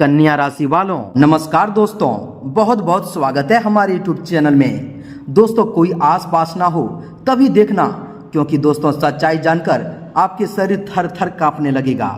कन्या राशि वालों नमस्कार दोस्तों, बहुत बहुत स्वागत है हमारे YouTube चैनल में। दोस्तों कोई आस पास ना हो तभी देखना, क्योंकि दोस्तों सच्चाई जानकर आपके शरीर थर थर कांपने लगेगा।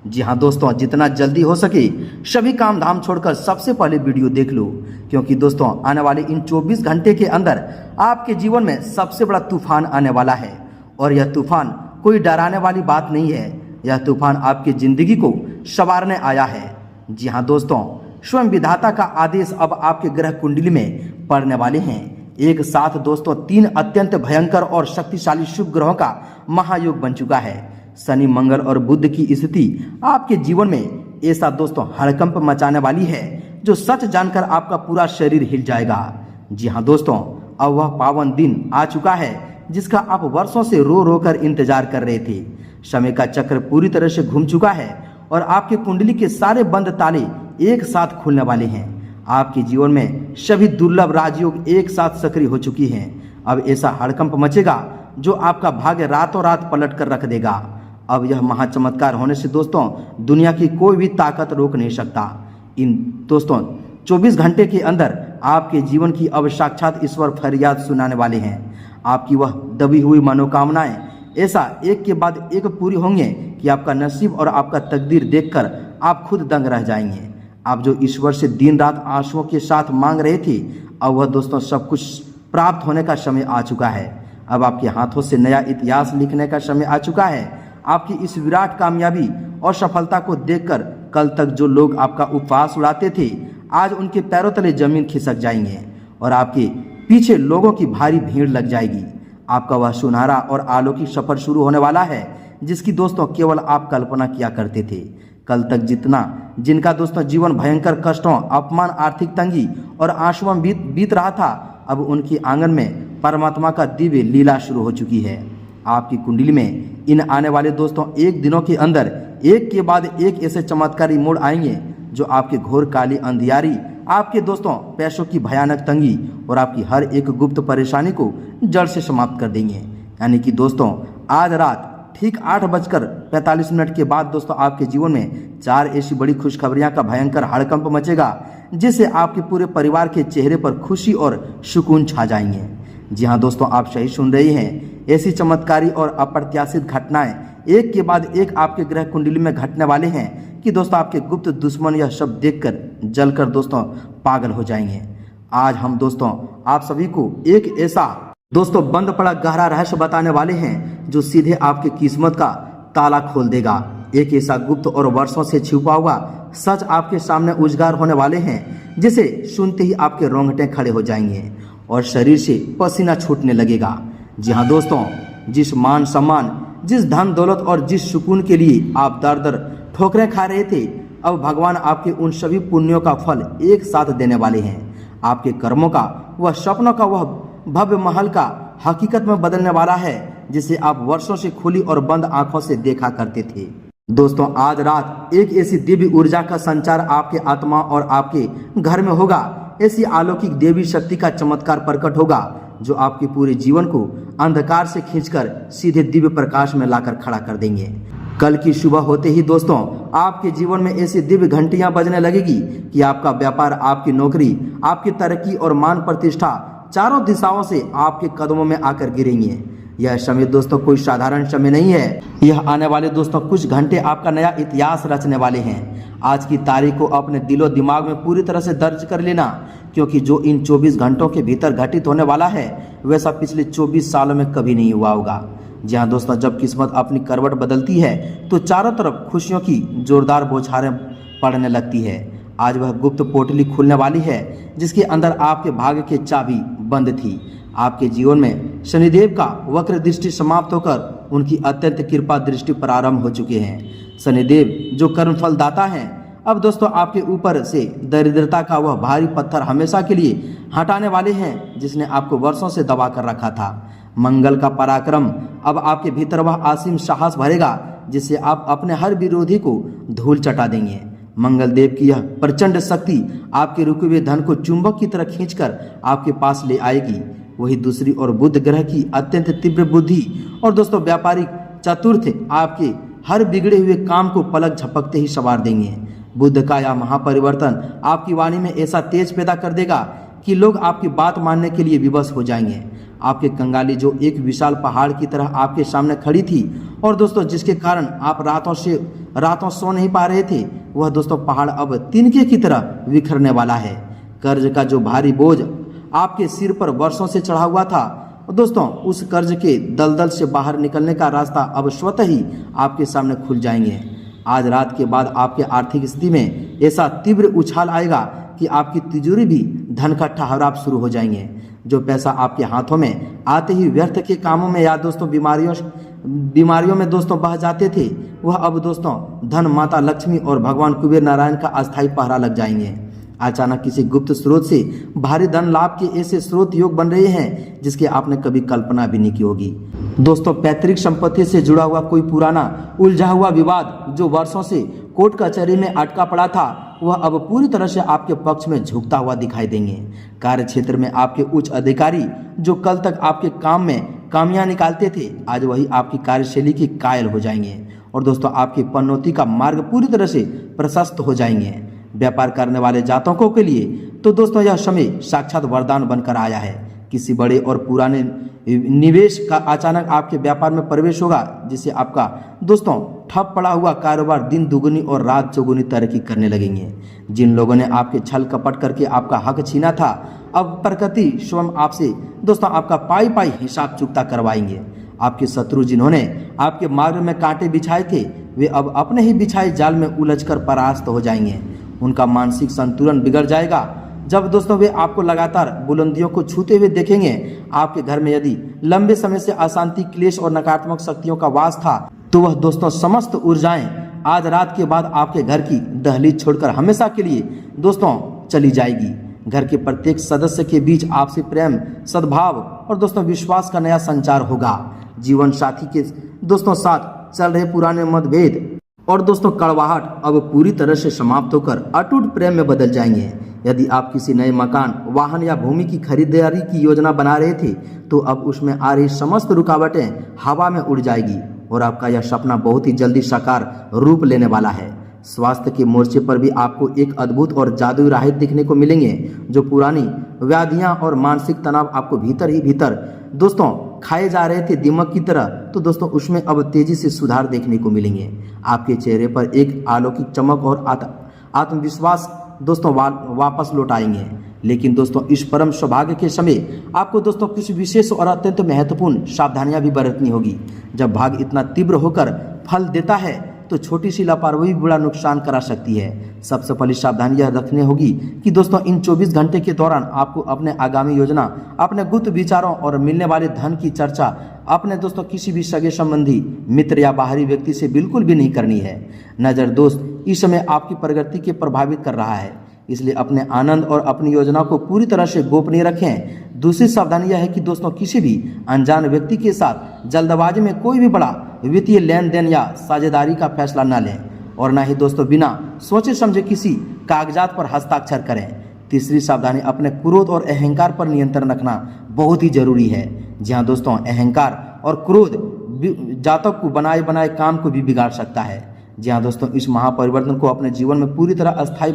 जी हाँ दोस्तों, जितना जल्दी हो सके सभी काम धाम छोड़कर सबसे पहले वीडियो देख लो, क्योंकि दोस्तों आने वाले इन 24 घंटे के अंदर आपके जीवन में सबसे बड़ा तूफान आने वाला है। और यह तूफान कोई डराने वाली बात नहीं है, यह तूफान आपकी जिंदगी को संवारने आया है। जी हाँ दोस्तों, स्वयं विधाता का आदेश अब आपके ग्रह कुंडली में पड़ने वाले हैं। एक साथ दोस्तों 3 अत्यंत भयंकर और शक्तिशाली शुभ ग्रहों का महायोग बन चुका है। शनि, मंगल और बुध की स्थिति आपके जीवन में ऐसा दोस्तों हड़कंप मचाने वाली है जो सच जानकर आपका पूरा शरीर हिल जाएगा। जी हाँ दोस्तों, अब वह पावन दिन आ चुका है जिसका आप वर्षों से रो रो कर इंतजार कर रहे थे। समय का चक्र पूरी तरह से घूम चुका है और आपके कुंडली के सारे बंद ताले एक साथ खुलने वाले हैं। आपके जीवन में सभी दुर्लभ राजयोग एक साथ सक्रिय हो चुकी हैं। अब ऐसा हड़कंप मचेगा जो आपका भाग्य रातों रात पलट कर रख देगा। अब यह महाचमत्कार होने से दोस्तों दुनिया की कोई भी ताकत रोक नहीं सकता। इन दोस्तों 24 घंटे के अंदर आपके जीवन की अब साक्षात ईश्वर फरियाद सुनाने वाले हैं। आपकी वह दबी हुई मनोकामनाएं ऐसा एक के बाद एक पूरी होंगे कि आपका नसीब और आपका तकदीर देखकर आप खुद दंग रह जाएंगे। आप जो ईश्वर से दिन रात आंसुओं के साथ मांग रहे थे, अब वह दोस्तों सब कुछ प्राप्त होने का समय आ चुका है। अब आपके हाथों से नया इतिहास लिखने का समय आ चुका है। आपकी इस विराट कामयाबी और सफलता को देखकर कल तक जो लोग आपका उपहास उड़ाते थे, आज उनके पैरों तले जमीन खिसक जाएंगे और आपके पीछे लोगों की भारी भीड़ लग जाएगी। आपका वह सुनहरा और अलौकिक सफर शुरू होने वाला है जिसकी दोस्तों केवल आप कल्पना किया करते थे। कल तक जिनका दोस्तों जीवन भयंकर कष्टों, अपमान, आर्थिक तंगी और आंसुओं बीत रहा था, अब उनके आंगन में परमात्मा का दिव्य लीला शुरू हो चुकी है। आपकी कुंडली में इन आने वाले दोस्तों एक दिनों के अंदर एक के बाद एक ऐसे चमत्कारी मोड़ आएंगे जो आपके घोर काली अंधियारी, आपके दोस्तों पैसों की भयानक तंगी और आपकी हर एक गुप्त परेशानी को जड़ से समाप्त कर देंगे। यानी कि दोस्तों आज रात ठीक 8:45 के बाद दोस्तों आपके जीवन में 4 ऐसी बड़ी खुशखबरियां का भयंकर हड़कंप मचेगा जिससे आपके पूरे परिवार के चेहरे पर खुशी और सुकून छा जाएंगे। जी हाँ दोस्तों, आप सही सुन रहे हैं। ऐसी चमत्कारी और अप्रत्याशित घटनाएं एक के बाद एक आपके ग्रह कुंडली में घटने वाले हैं कि दोस्तों आपके गुप्त दुश्मन यह सब देखकर जलकर दोस्तों पागल हो जाएंगे। आज हम दोस्तों आप सभी को एक ऐसा दोस्तों बंद पड़ा गहरा रहस्य बताने वाले हैं जो सीधे आपकी किस्मत का ताला खोल देगा। एक ऐसा गुप्त और वर्षों से छिपा हुआ सच आपके सामने उजागर होने वाले हैं जिसे सुनते ही आपके रोंगटे खड़े हो जाएंगे और शरीर से पसीना छूटने लगेगा। जी हाँ दोस्तों, जिस मान सम्मान, जिस धन दौलत और जिस सुकून के लिए आप दर दर ठोकरें खा रहे थे, अब भगवान आपके उन सभी पुण्यों का फल एक साथ देने वाले हैं। आपके कर्मों का वह सपनों का वह भव्य महल का हकीकत में बदलने वाला है जिसे आप वर्षों से खुली और बंद आंखों से देखा करते थे। दोस्तों आज रात एक ऐसी दिव्य ऊर्जा का संचार आपके आत्मा और आपके घर में होगा। ऐसी अलौकिक देवी शक्ति का चमत्कार प्रकट होगा जो आपके पूरे जीवन को अंधकार से खींचकर सीधे दिव्य प्रकाश में लाकर खड़ा कर देंगे। कल की सुबह होते ही दोस्तों आपके जीवन में ऐसी दिव्य घंटियां बजने लगेगी कि आपका व्यापार, आपकी नौकरी, आपकी तरक्की और मान प्रतिष्ठा चारों दिशाओं से आपके कदमों में आकर गिरेंगे। यह समय दोस्तों कोई साधारण समय नहीं है। यह आने वाले दोस्तों कुछ घंटे आपका नया इतिहास रचने वाले हैं। आज की तारीख को अपने दिलो दिमाग में पूरी तरह से दर्ज कर लेना, क्योंकि जो इन 24 घंटों के भीतर घटित होने वाला है वैसा पिछले 24 सालों में कभी नहीं हुआ होगा। जी हाँ दोस्तों, जब किस्मत अपनी करवट बदलती है तो चारों तरफ खुशियों की जोरदार बौछारें पड़ने लगती है। आज वह गुप्त पोटली खुलने वाली है जिसके अंदर आपके भाग्य की चाबी बंद थी। आपके जीवन में शनिदेव का वक्र दृष्टि समाप्त होकर उनकी अत्यंत कृपा दृष्टि प्रारंभ हो चुके हैं। शनिदेव जो कर्मफल दाता हैं, अब दोस्तों आपके ऊपर से दरिद्रता का वह भारी पत्थर हमेशा के लिए हटाने वाले हैं जिसने आपको वर्षों से दबा कर रखा था। मंगल का पराक्रम अब आपके भीतर वह असीम साहस भरेगा जिससे आप अपने हर विरोधी को धूल चटा देंगे। मंगल देव की यह प्रचंड शक्ति आपके रुके हुए धन को चुंबक की तरह खींचकर आपके पास ले आएगी। वही दूसरी ओर बुध ग्रह की अत्यंत तीव्र बुद्धि और दोस्तों व्यापारिक चतुर्थ आपके हर बिगड़े हुए काम को पलक झपकते ही संवार देंगे। बुद्ध का यह महापरिवर्तन आपकी वाणी में ऐसा तेज पैदा कर देगा कि लोग आपकी बात मानने के लिए विवश हो जाएंगे। आपके कंगाली जो एक विशाल पहाड़ की तरह आपके सामने खड़ी थी और दोस्तों जिसके कारण आप रातों सो नहीं पा रहे थे, वह दोस्तों पहाड़ अब तिनके की तरह बिखरने वाला है। कर्ज का जो भारी बोझ आपके सिर पर वर्षों से चढ़ा हुआ था, दोस्तों उस कर्ज के दलदल से बाहर निकलने का रास्ता अब स्वतः ही आपके सामने खुल जाएंगे। आज रात के बाद आपके आर्थिक स्थिति में ऐसा तीव्र उछाल आएगा कि आपकी तिजोरी भी धन का ठहराव शुरू हो जाएंगे। जो पैसा आपके हाथों में आते ही व्यर्थ के कामों में या दोस्तों बीमारियों में दोस्तों बह जाते थे, वह अब दोस्तों धन माता लक्ष्मी और भगवान कुबेर नारायण का अस्थायी पहरा लग जाएंगे। अचानक किसी गुप्त स्रोत से भारी धन लाभ के ऐसे स्रोत योग बन रहे हैं जिसकी आपने कभी कल्पना भी नहीं की होगी। दोस्तों पैतृक संपत्ति से जुड़ा हुआ कोई पुराना उलझा हुआ विवाद जो वर्षों से कोर्ट कचहरी में अटका पड़ा था, वह अब पूरी तरह से आपके पक्ष में झुकता हुआ दिखाई देंगे। कार्य क्षेत्र में आपके उच्च अधिकारी जो कल तक आपके काम में कामियां निकालते थे, आज वही आपकी कार्यशैली की कायल हो जाएंगे और दोस्तों आपकी पदोन्नति का मार्ग पूरी तरह से प्रशस्त हो जाएंगे। व्यापार करने वाले जातकों के लिए तो दोस्तों यह समय साक्षात वरदान बनकर आया है। किसी बड़े और पुराने निवेश का अचानक आपके व्यापार में प्रवेश होगा, जिससे आपका दोस्तों ठप पड़ा हुआ कारोबार दिन दुगुनी और रात चौगुनी तरक्की करने लगेंगे। जिन लोगों ने आपके छल कपट करके आपका हक छीना था, अब प्रकृति स्वयं आपसे दोस्तों आपका पाई पाई हिसाब चुकता करवाएंगे। आपके शत्रु जिन्होंने आपके मार्ग में कांटे बिछाए थे, वे अब अपने ही बिछाए जाल में उलझकर परास्त हो जाएंगे। उनका मानसिक संतुलन बिगड़ जाएगा जब दोस्तों वे आपको लगातार बुलंदियों को छूते हुए देखेंगे। आपके घर में यदि लंबे समय से अशांति, क्लेश और नकारात्मक शक्तियों का वास था, तो वह दोस्तों समस्त ऊर्जाएं आज रात के बाद आपके घर की दहलीज छोड़कर हमेशा के लिए दोस्तों चली जाएगी। घर के प्रत्येक सदस्य के बीच आपसे प्रेम, सद्भाव और दोस्तों विश्वास का नया संचार होगा। जीवन साथी के दोस्तों साथ चल रहे पुराने मतभेद और दोस्तों कड़वाहट अब पूरी तरह से समाप्त होकर अटूट प्रेम में बदल जाएंगे। यदि आप किसी नए मकान, वाहन या भूमि की खरीदारी की योजना बना रहे थे, तो अब उसमें आ रही समस्त रुकावटें हवा में उड़ जाएगी और आपका यह सपना बहुत ही जल्दी साकार रूप लेने वाला है। स्वास्थ्य के मोर्चे पर भी आपको एक अद्भुत और जादुई राहत दिखने को मिलेंगे। जो पुरानी व्याधियां और मानसिक तनाव आपको भीतर ही भीतर दोस्तों खाए जा रहे थे दिमक की तरह, तो दोस्तों उसमें अब तेजी से सुधार देखने को मिलेंगे। आपके चेहरे पर एक अलौकिक चमक और आत्मविश्वास दोस्तों वापस लौट आएंगे। लेकिन दोस्तों इस परम सौभाग्य के समय आपको दोस्तों कुछ विशेष और अत्यंत महत्वपूर्ण सावधानियां भी बरतनी होगी। जब भाग इतना तीव्र होकर फल देता है, तो छोटी सी लापरवाही बड़ा नुकसान करा सकती है। सबसे पहली सावधानी यह रखनी होगी कि दोस्तों इन 24 घंटे के दौरान आपको अपने आगामी योजना, अपने गुप्त विचारों और मिलने वाले धन की चर्चा अपने दोस्तों किसी भी सगे संबंधी, मित्र या बाहरी व्यक्ति से बिल्कुल भी नहीं करनी है। नजर दोस्त इस समय आपकी प्रगति के प्रभावित कर रहा है, इसलिए अपने आनंद और अपनी योजना को पूरी तरह से गोपनीय रखें। दूसरी सावधानी यह है कि दोस्तों किसी भी अनजान व्यक्ति के साथ जल्दबाजी में कोई भी बड़ा वित्तीय लेन देन या साझेदारी का फैसला न लें और न ही दोस्तों बिना सोचे समझे किसी कागजात पर हस्ताक्षर करें। तीसरी सावधानी अपने क्रोध और अहंकार पर नियंत्रण रखना बहुत ही जरूरी है। जहां दोस्तों अहंकार और क्रोध जातक को बनाए बनाए काम को भी बिगाड़ सकता है। जी हाँ दोस्तों, इस महापरिवर्तन को अपने जीवन में पूरी तरह अस्थायी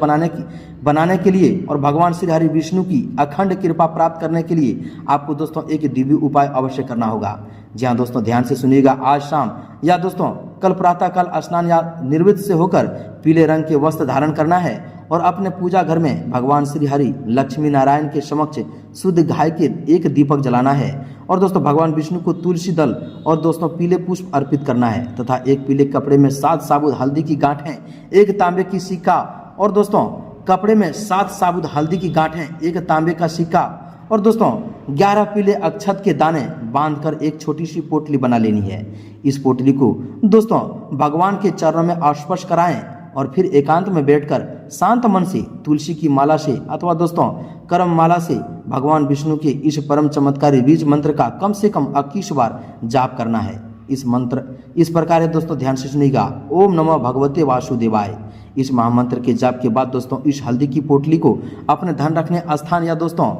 बनाने के लिए और भगवान श्री हरि विष्णु की अखंड कृपा प्राप्त करने के लिए आपको दोस्तों एक दिव्य उपाय अवश्य करना होगा। जी हाँ दोस्तों, ध्यान से सुनिएगा। आज शाम या दोस्तों कल प्रातःकाल स्नान या निर्वृत्त से होकर पीले रंग के वस्त्र धारण करना है और अपने पूजा घर में भगवान श्री हरि लक्ष्मी नारायण के समक्ष शुद्ध गाय के एक दीपक जलाना है और दोस्तों भगवान विष्णु को तुलसी दल और दोस्तों पीले पुष्प अर्पित करना है तथा एक पीले कपड़े में 7 साबुत हल्दी की गांठें, एक तांबे की सिक्का और दोस्तों कपड़े में 7 साबुत हल्दी की गांठें, एक तांबे का सिक्का और दोस्तों 11 पीले अक्षत के दाने बांधकर एक छोटी सी पोटली बना लेनी है। इस पोटली को दोस्तों भगवान के चरणों में स्पर्श कराएं और फिर एकांत में बैठकर शांत मन से तुलसी की माला से अथवा दोस्तों कर्म माला से भगवान विष्णु के इस परम चमत्कारी बीज मंत्र का कम से कम 21 बार जाप करना है। इस मंत्र इस प्रकार है दोस्तों, ध्यान से सुनिएगा। ओम नमः भगवते वासुदेवाय। इस महामंत्र के जाप के बाद दोस्तों इस हल्दी की पोटली को अपने धन रखने स्थान या दोस्तों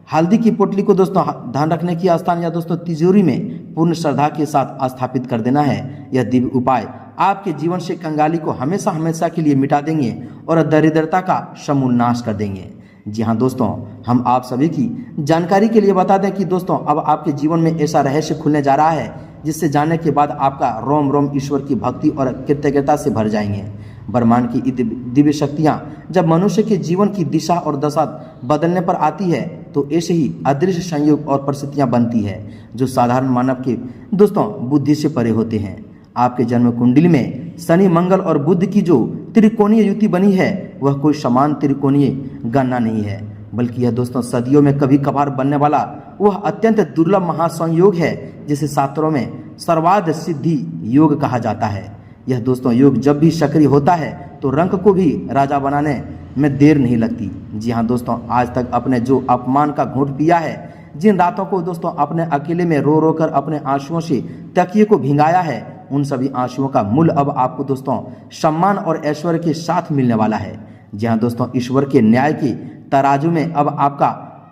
हल्दी की पोटली को दोस्तों धन रखने की स्थान या दोस्तों तिजोरी में पूर्ण श्रद्धा के साथ स्थापित कर देना है। यह दिव्य उपाय आपके जीवन से कंगाली को हमेशा हमेशा के लिए मिटा देंगे और दरिद्रता का समूल नाश कर देंगे। जी हाँ दोस्तों, हम आप सभी की जानकारी के लिए बता दें कि दोस्तों अब आपके जीवन में ऐसा रहस्य खुलने जा रहा है जिससे जानने के बाद आपका रोम रोम ईश्वर की भक्ति और कृतज्ञता से भर जाएंगे। ब्रह्मांड की दिव्य शक्तियाँ जब मनुष्य के जीवन की दिशा और दशा बदलने पर आती है तो ऐसे ही अदृश्य संयोग और परिस्थितियाँ बनती है जो साधारण मानव के दोस्तों बुद्धि से परे होते हैं। आपके जन्म कुंडली में शनि, मंगल और बुध की जो त्रिकोणीय युति बनी है वह कोई समान त्रिकोणीय गणना नहीं है, बल्कि यह दोस्तों सदियों में कभी कभार बनने वाला वह अत्यंत दुर्लभ महासंयोग है जिसे शास्त्रों में सर्वार्थ सिद्धि योग कहा जाता है। यह दोस्तों योग जब भी सक्रिय होता है तो रंक को भी राजा बनाने में देर नहीं लगती। जी हाँ दोस्तों, आज तक अपने जो अपमान का घूंट पिया है, जिन रातों को दोस्तों अपने अकेले में रो रो कर अपने आंसुओं से तकिए को भिंगाया है, उन सभी आंसुओं का मूल्य अब आपको दोस्तों सम्मान और ऐश्वर्य के साथ मिलने वाला है। जी हाँ दोस्तों, ईश्वर के न्याय की तराजू में अब आपका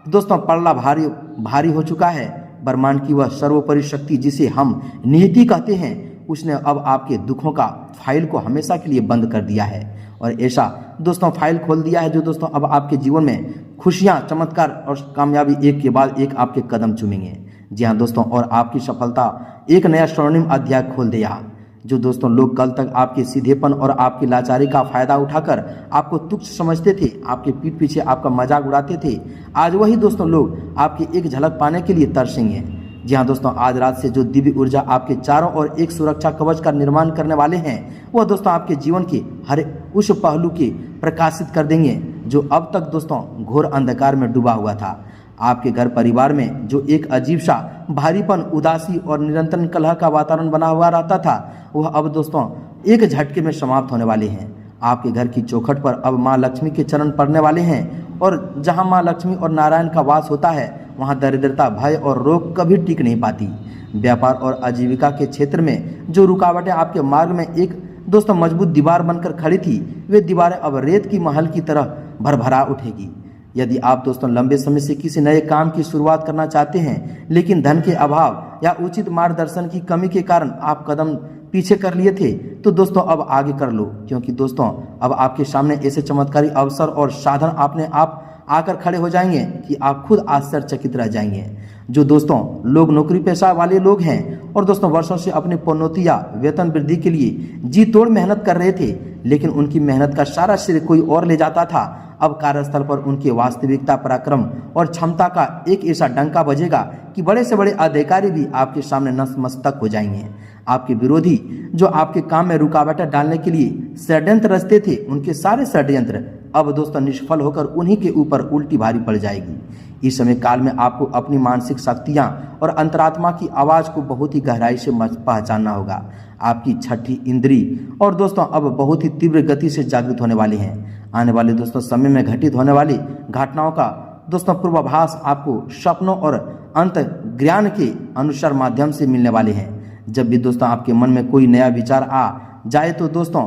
दोस्तों पल्ला भारी हो चुका है। ब्रह्मांड की वह सर्वोपरि शक्ति जिसे हम नियति कहते हैं, उसने अब आपके दुखों का फाइल को हमेशा के लिए बंद कर दिया है और ऐसा दोस्तों फाइल खोल दिया है जो दोस्तों अब आपके जीवन में खुशियां, चमत्कार और कामयाबी एक के बाद एक आपके कदम चूमेंगे। जी हाँ दोस्तों, और आपकी सफलता एक नया स्वर्णिम अध्याय खोल दिया। जो दोस्तों लोग कल तक आपके सीधेपन और आपकी लाचारी का फायदा उठाकर आपको तुच्छ समझते थे, आपके पीठ पीछे आपका मजाक उड़ाते थे, आज वही दोस्तों लोग आपकी एक झलक पाने के लिए तरसेंगे। जी हाँ दोस्तों, आज रात से जो दिव्य ऊर्जा आपके चारों ओर एक सुरक्षा कवच का निर्माण करने वाले हैं वह दोस्तों आपके जीवन के हर उस पहलू के प्रकाशित कर देंगे जो अब तक दोस्तों घोर अंधकार में डूबा हुआ था। आपके घर परिवार में जो एक अजीब सा भारीपन, उदासी और निरंतर कलह का वातावरण बना हुआ रहता था वह अब दोस्तों एक झटके में समाप्त होने वाले हैं। आपके घर की चौखट पर अब माँ लक्ष्मी के चरण पड़ने वाले हैं और जहाँ माँ लक्ष्मी और नारायण का वास होता है वहाँ दरिद्रता, भय और रोग कभी टिक नहीं पाती। व्यापार और आजीविका के क्षेत्र में जो रुकावटें आपके मार्ग में एक दोस्तों मजबूत दीवार बनकर खड़ी थी, वे दीवारें अब रेत की महल की तरह भरभरा उठेगी। यदि आप दोस्तों लंबे समय से किसी नए काम की शुरुआत करना चाहते हैं लेकिन धन के अभाव या उचित मार्गदर्शन की कमी के कारण आप कदम पीछे कर लिए थे तो दोस्तों अब आगे कर लो, क्योंकि दोस्तों अब आपके सामने ऐसे चमत्कारी अवसर और साधन अपने आप आकर खड़े हो जाएंगे कि आप खुद आश्चर्यचकित रह जाएंगे। जो दोस्तों लोग नौकरी पेशा वाले लोग हैं और दोस्तों वर्षों से अपनी पदोन्नति या वेतन वृद्धि के लिए जी तोड़ मेहनत कर रहे थे लेकिन उनकी मेहनत का सारा श्रेय कोई और ले जाता था, अब कार्यस्थल पर उनके वास्तविकता, पराक्रम और क्षमता का एक ऐसा डंका बजेगा कि बड़े से बड़े अधिकारी भी आपके सामने नतमस्तक हो जाएंगे। आपके विरोधी जो आपके काम में रुकावटें डालने के लिए षड्यंत्र रचते थे, उनके सारे षड्यंत्र अब दोस्तों निष्फल होकर उन्हीं के ऊपर उल्टी भारी पड़ जाएगी। इस समय काल में आपको अपनी मानसिक शक्तियां और अंतरात्मा की आवाज़ को बहुत ही गहराई से पहचानना होगा। आपकी छठी इंद्री और दोस्तों अब बहुत ही तीव्र गति से जागृत होने वाले हैं। आने वाले दोस्तों समय में घटित होने वाली घटनाओं का दोस्तों पूर्वाभास आपको सपनों और अंत ज्ञान के अनुसार माध्यम से मिलने वाले हैं। जब भी दोस्तों आपके मन में कोई नया विचार आ जाए तो दोस्तों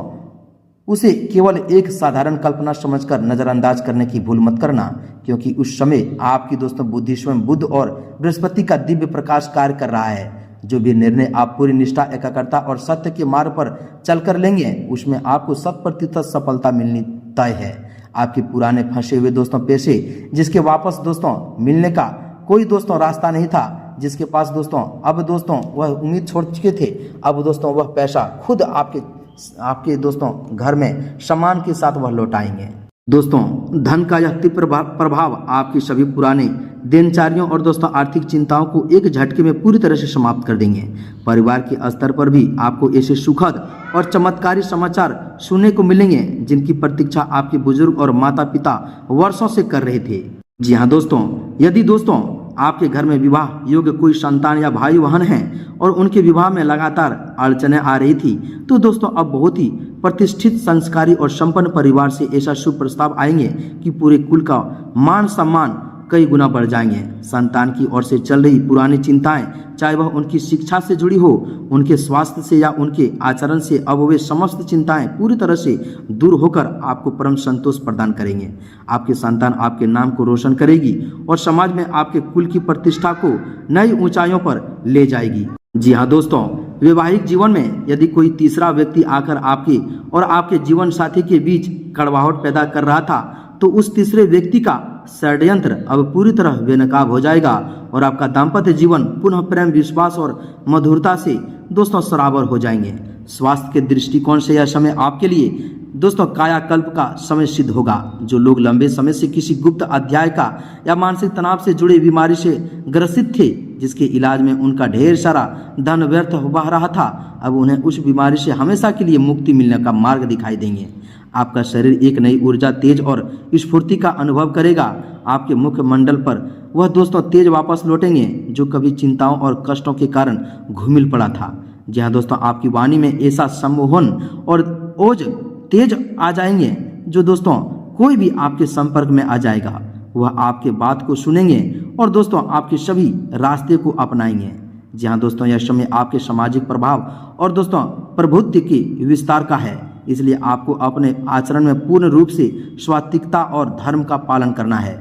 उसे केवल एक साधारण कल्पना समझकर नजरअंदाज करने की भूल मत करना, क्योंकि उस समय आपकी दोस्तों बुद्धि स्वयं बुध और बृहस्पति का दिव्य प्रकाश कार्य कर रहा है। जो भी निर्णय आप पूरी निष्ठा, एकाग्रता और सत्य के मार्ग पर चलकर लेंगे उसमें आपको 100% सफलता मिलनी तय है। आपके पुराने फंसे हुए दोस्तों पैसे जिसके वापस दोस्तों मिलने का कोई दोस्तों रास्ता नहीं था, जिसके पास दोस्तों अब दोस्तों वह उम्मीद छोड़ चुके थे, अब दोस्तों वह पैसा खुद आपके दोस्तों घर में सम्मान के साथ वह लौटाएंगे। दोस्तों धन का यह तीव्र प्रभाव आपकी सभी पुराने दिनचर्याओं और दोस्तों आर्थिक चिंताओं को एक झटके में पूरी तरह से समाप्त कर देंगे। परिवार के स्तर पर भी आपको ऐसे सुखद और चमत्कारी समाचार सुनने को मिलेंगे जिनकी प्रतीक्षा आपके बुजुर्ग और माता पिता वर्षों से कर रहे थे। जी हाँ दोस्तों, यदि दोस्तों आपके घर में विवाह योग्य कोई संतान या भाई बहन हैं और उनके विवाह में लगातार अड़चनें आ रही थी तो दोस्तों अब बहुत ही प्रतिष्ठित, संस्कारी और संपन्न परिवार से ऐसा शुभ प्रस्ताव आएंगे कि पूरे कुल का मान सम्मान कई गुना बढ़ जाएंगे। संतान की ओर से चल रही पुरानी चिंताएं, चाहे वह उनकी शिक्षा से जुड़ी हो, उनके स्वास्थ्य से या उनके आचरण से, अब वे समस्त चिंताएं पूरी तरह से दूर होकर आपको परम संतोष प्रदान करेंगे। आपके संतान आपके नाम को रोशन करेगी और समाज में आपके कुल की प्रतिष्ठा को नई ऊंचाइयों पर ले जाएगी। जी हाँ दोस्तों, वैवाहिक जीवन में यदि कोई तीसरा व्यक्ति आकर आपके और आपके जीवन साथी के बीच कड़वाहट पैदा कर रहा था, तो उस तीसरे व्यक्ति का षड्यंत्र अब पूरी तरह बेनकाब हो जाएगा और आपका दाम्पत्य जीवन पुनः प्रेम, विश्वास और मधुरता से दोस्तों सराबर हो जाएंगे। स्वास्थ्य के दृष्टिकोण से यह समय आपके लिए दोस्तों कायाकल्प का समय सिद्ध होगा। जो लोग लंबे समय से किसी गुप्त अध्याय का या मानसिक तनाव से जुड़ी बीमारी से ग्रसित थे, जिसके इलाज में उनका ढेर सारा धन व्यर्थ बह रहा था, अब उन्हें उस बीमारी से हमेशा के लिए मुक्ति मिलने का मार्ग दिखाई देंगे। आपका शरीर एक नई ऊर्जा, तेज और स्फूर्ति का अनुभव करेगा। आपके मुख्य मंडल पर वह दोस्तों तेज वापस लौटेंगे जो कभी चिंताओं और कष्टों के कारण घुमिल पड़ा था। जी हाँ दोस्तों, आपकी वाणी में ऐसा सम्मोहन और ओज तेज आ जाएंगे जो दोस्तों कोई भी आपके संपर्क में आ जाएगा वह आपके बात को सुनेंगे और दोस्तों आपके सभी रास्ते को अपनाएंगे। जी हाँ दोस्तों, यह समय आपके सामाजिक प्रभाव और दोस्तों प्रभुत्व के विस्तार का है, इसलिए आपको अपने आचरण में पूर्ण रूप से स्वात्विकता और धर्म का पालन करना है।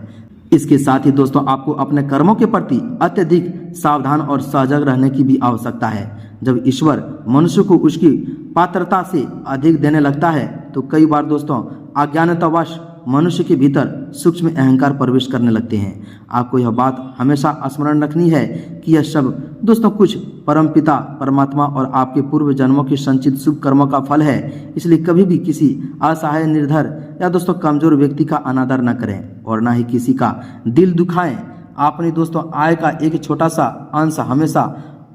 इसके साथ ही दोस्तों आपको अपने कर्मों के प्रति अत्यधिक सावधान और सजग रहने की भी आवश्यकता है। जब ईश्वर मनुष्य को उसकी पात्रता से अधिक देने लगता है तो कई बार दोस्तों अज्ञानतावश मनुष्य के भीतर सूक्ष्म अहंकार प्रवेश करने लगते हैं। आपको यह बात हमेशा स्मरण रखनी है कि यह सब दोस्तों कुछ परमपिता परमात्मा और आपके पूर्व जन्मों के संचित शुभ कर्मों का फल है। इसलिए कभी भी किसी असहाय, निर्धर या दोस्तों कमजोर व्यक्ति का अनादर न करें और न ही किसी का दिल दुखाएं। अपनी दोस्तों आय का एक छोटा सा अंश हमेशा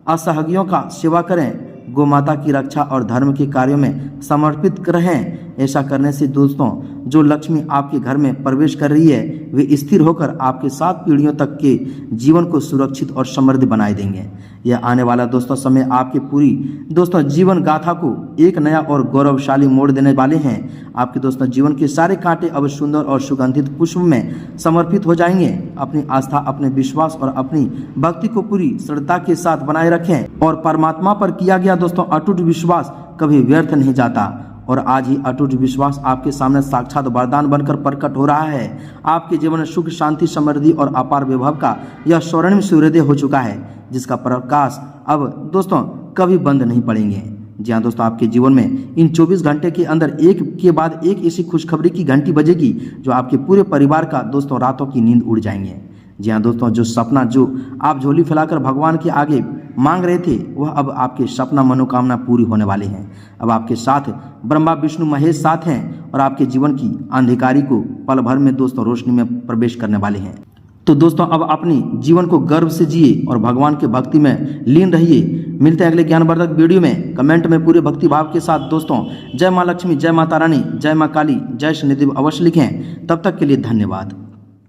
असहयोगियों का सेवा करें, गौ माता की रक्षा और धर्म के कार्यों में समर्पित रहें। ऐसा करने से दोस्तों जो लक्ष्मी आपके घर में प्रवेश कर रही है वे स्थिर होकर आपके 7 पीढ़ियों तक के जीवन को सुरक्षित और समृद्ध बनाए देंगे। यह आने वाला दोस्तों समय आपके पूरी दोस्तों जीवन गाथा को एक नया और गौरवशाली मोड़ देने वाले हैं। आपके दोस्तों जीवन के सारे कांटे अब सुंदर और सुगंधित पुष्प में समर्पित हो जाएंगे। अपनी आस्था, अपने विश्वास और अपनी भक्ति को पूरी श्रद्धा के साथ बनाए रखें और परमात्मा पर किया गया दोस्तों अटूट विश्वास कभी व्यर्थ नहीं जाता। और आज ही अटूट विश्वास आपके सामने साक्षात वरदान बनकर प्रकट हो रहा है। आपके जीवन में सुख, शांति, समृद्धि और अपार वैभव का यह स्वर्णिम सूर्योदय हो चुका है, जिसका प्रकाश अब दोस्तों कभी बंद नहीं पड़ेंगे। जी हाँ दोस्तों, आपके जीवन में इन 24 घंटे के अंदर एक के बाद एक ऐसी खुशखबरी की घंटी बजेगी जो आपके पूरे परिवार का दोस्तों रातों की नींद उड़ जाएंगे। जी हाँ दोस्तों, जो सपना जो आप झोली फैलाकर भगवान के आगे मांग रहे थे वह अब आपके सपना मनोकामना पूरी होने वाले हैं। अब आपके साथ ब्रह्मा, विष्णु, महेश साथ हैं और आपके जीवन की अंधकारी को पल भर में दोस्तों रोशनी में प्रवेश करने वाले हैं। तो दोस्तों अब अपनी जीवन को गर्व से जिए और भगवान के भक्ति में लीन रहिए। मिलते हैं अगले ज्ञानवर्धक वीडियो में। कमेंट में पूरे भक्ति भाव के साथ दोस्तों जय माँ लक्ष्मी, जय माता रानी, जय माँ काली, जय शनिदेव अवश्य लिखें। तब तक के लिए धन्यवाद।